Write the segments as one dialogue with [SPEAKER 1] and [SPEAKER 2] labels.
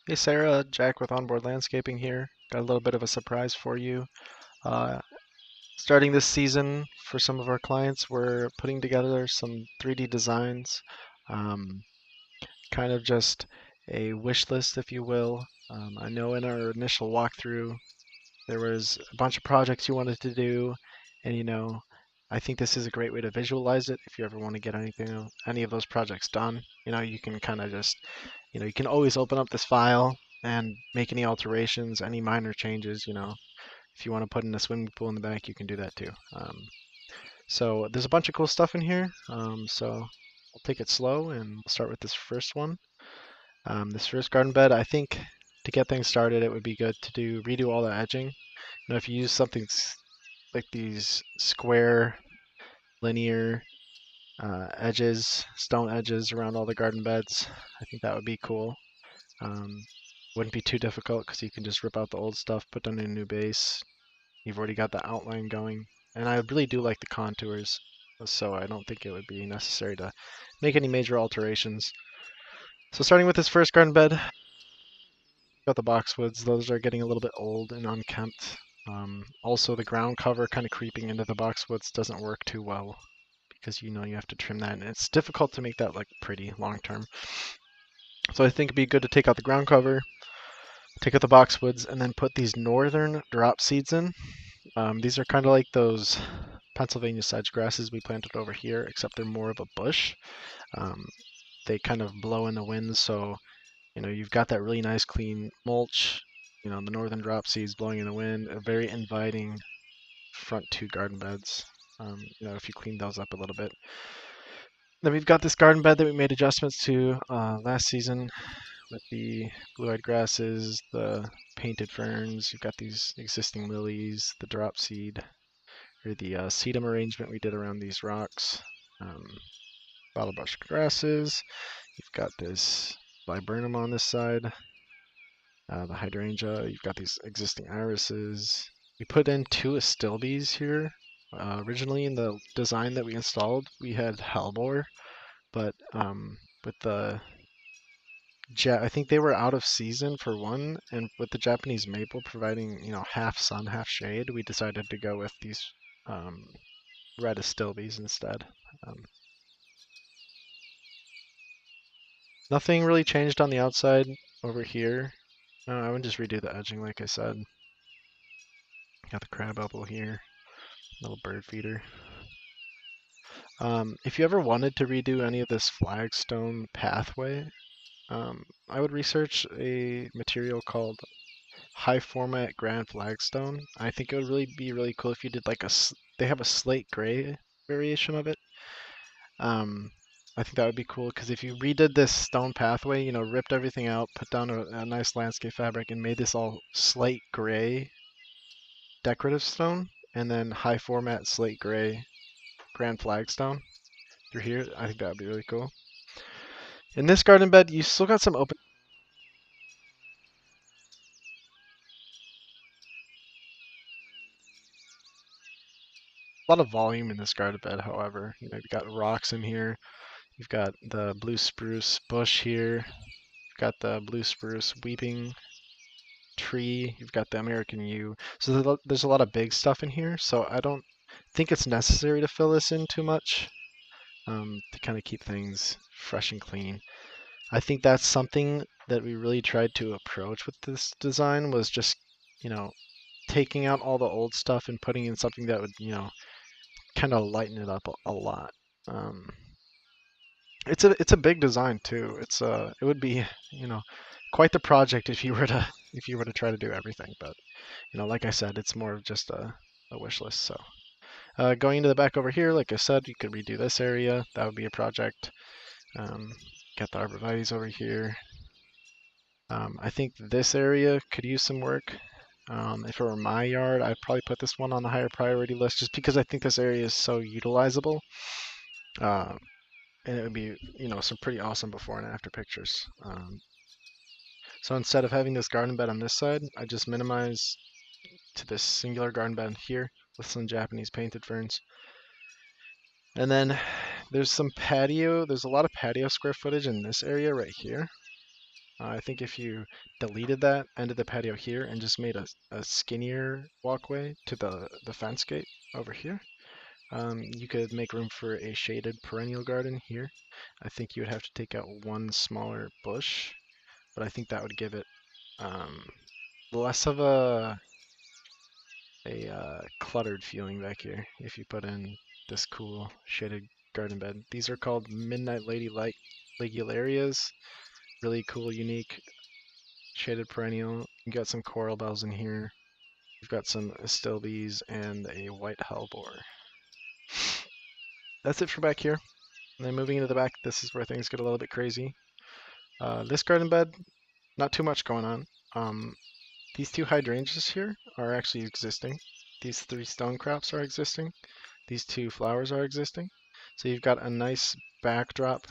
[SPEAKER 1] Hey Sarah, Jack with Onboard Landscaping here. Got a little bit of a surprise for you. Uh, Starting this season for some of our clients, we're putting together some 3D designs, um, kind of just a wish list, if you will. I know in our initial walkthrough there was a bunch of projects you wanted to do, and I think this is a great way to visualize it. If you ever want to get any of those projects done, you can kind of just, you can always open up this file and make any alterations, any minor changes. If you want to put in a swimming pool in the back, you can do that too. So there's a bunch of cool stuff in here. So we'll take it slow and we'll start with this first one. This first garden bed, I think to get things started, it would be good to redo all the edging. If you use something like these square, linear edges, stone edges around all the garden beds, I think that would be cool. Wouldn't be too difficult because you can just rip out the old stuff, put down a new base. You've already got the outline going. And I really do like the contours, so I don't think it would be necessary to make any major alterations. So starting with this first garden bed, got the boxwoods. Those are getting a little bit old and unkempt. Also, the ground cover kind of creeping into the boxwoods doesn't work too well because you have to trim that, and it's difficult to make that like pretty long term. So I think it'd be good to take out the ground cover, take out the boxwoods, and then put these northern drop seeds in. These are kind of like those Pennsylvania sedge grasses we planted over here, except they're more of a bush. They kind of blow in the wind, so you've got that really nice clean mulch. The northern drop seeds blowing in the wind, a very inviting front two garden beds. If you clean those up a little bit. Then we've got this garden bed that we made adjustments to last season with the blue-eyed grasses, the painted ferns. You've got these existing lilies, the drop seed, or the sedum arrangement we did around these rocks. Bottle brush grasses. You've got this viburnum on this side, the hydrangea. You've got these existing irises. We put in two astilbes here. Originally in the design that we installed, we had hellebore, but with the I think they were out of season for one, and with the Japanese maple providing half sun, half shade, we decided to go with these red astilbes instead. Nothing really changed on the outside over here. I would just redo the edging like I said. Got the crab apple here, little bird feeder. If you ever wanted to redo any of this flagstone pathway, I would research a material called high format grand flagstone. I think it would be really cool if you did like they have a slate gray variation of it. I think that would be cool because if you redid this stone pathway, ripped everything out, put down a nice landscape fabric, and made this all slate gray decorative stone, and then high format slate gray grand flagstone through here, I think that would be really cool. In this garden bed, you still got some open. A lot of volume in this garden bed, however. You've got rocks in here. You've got the blue spruce bush here. You've got the blue spruce weeping tree. You've got the American yew. So there's a lot of big stuff in here. So I don't think it's necessary to fill this in too much to kind of keep things fresh and clean. I think that's something that we really tried to approach with this design was just, taking out all the old stuff and putting in something that would, kind of lighten it up a lot. It's a big design too. It would be quite the project if you were to try to do everything. But like I said, it's more of just a wish list. So going into the back over here, like I said, you could redo this area. That would be a project. Got the arborvitaes over here. I think this area could use some work. If it were my yard, I'd probably put this one on the higher priority list just because I think this area is so utilizable. And it would be, some pretty awesome before and after pictures. So instead of having this garden bed on this side, I just minimize to this singular garden bed here with some Japanese painted ferns. And then there's some patio. There's a lot of patio square footage in this area right here. I think if you deleted that end of the patio here and just made a skinnier walkway to the fence gate over here, you could make room for a shaded perennial garden here. I think you would have to take out one smaller bush, but I think that would give it um, less of a cluttered feeling back here if you put in this cool shaded garden bed. These are called Midnight Lady Light Ligularias. Really cool, unique shaded perennial. You got some coral bells in here. You've got some astilbes and a white hellebore. That's it for back here. And then moving into the back, this is where things get a little bit crazy. This garden bed, not too much going on. These two hydrangeas here are actually existing. These three stone crops are existing. These two flowers are existing. So you've got a nice backdrop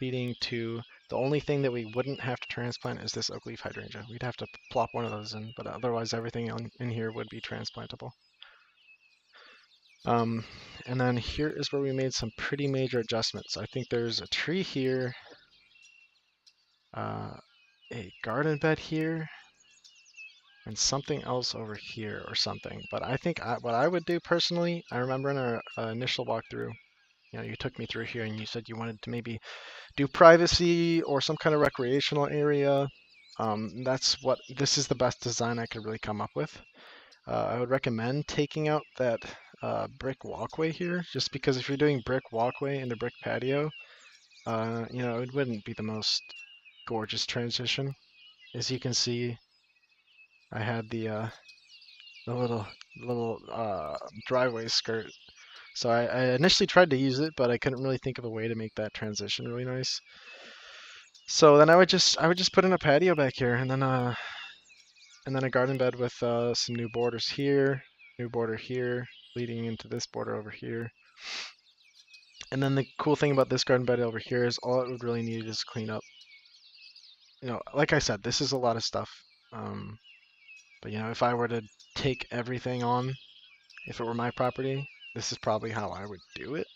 [SPEAKER 1] leading to the only thing that we wouldn't have to transplant is this oak leaf hydrangea. We'd have to plop one of those in, but otherwise everything in here would be transplantable. And then here is where we made some pretty major adjustments. I think there's a tree here, a garden bed here, and something else over here or something. But I think what I would do personally, I remember in our initial walkthrough, you took me through here and you said you wanted to maybe do privacy or some kind of recreational area. This is the best design I could really come up with. I would recommend taking out that brick walkway here, just because if you're doing brick walkway and a brick patio, it wouldn't be the most gorgeous transition. As you can see, I had the little driveway skirt. So I initially tried to use it, but I couldn't really think of a way to make that transition really nice. So then I would just put in a patio back here, and then a garden bed with some new borders here, new border here, leading into this border over here. And then the cool thing about this garden bed over here is all it would really need is clean up. Like I said, this is a lot of stuff. But if I were to take everything on, if it were my property, this is probably how I would do it.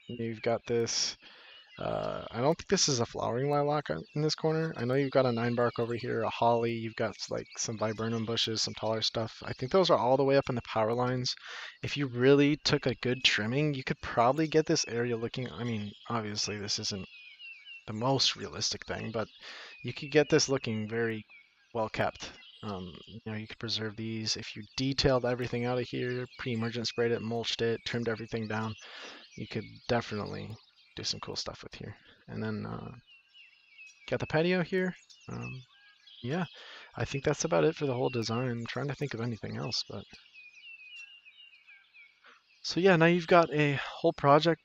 [SPEAKER 1] You've got this. I don't think this is a flowering lilac in this corner. I know you've got a 9-bark over here, a holly. You've got like some viburnum bushes, some taller stuff. I think those are all the way up in the power lines. If you really took a good trimming, you could probably get this area looking. I mean, obviously this isn't the most realistic thing, but you could get this looking very well kept. You could preserve these if you detailed everything out of here, pre-emergent sprayed it, mulched it, trimmed everything down. You could definitely do some cool stuff with here. And then got the patio here. Yeah, I think that's about it for the whole design. I'm trying to think of anything else, but so yeah, now you've got a whole project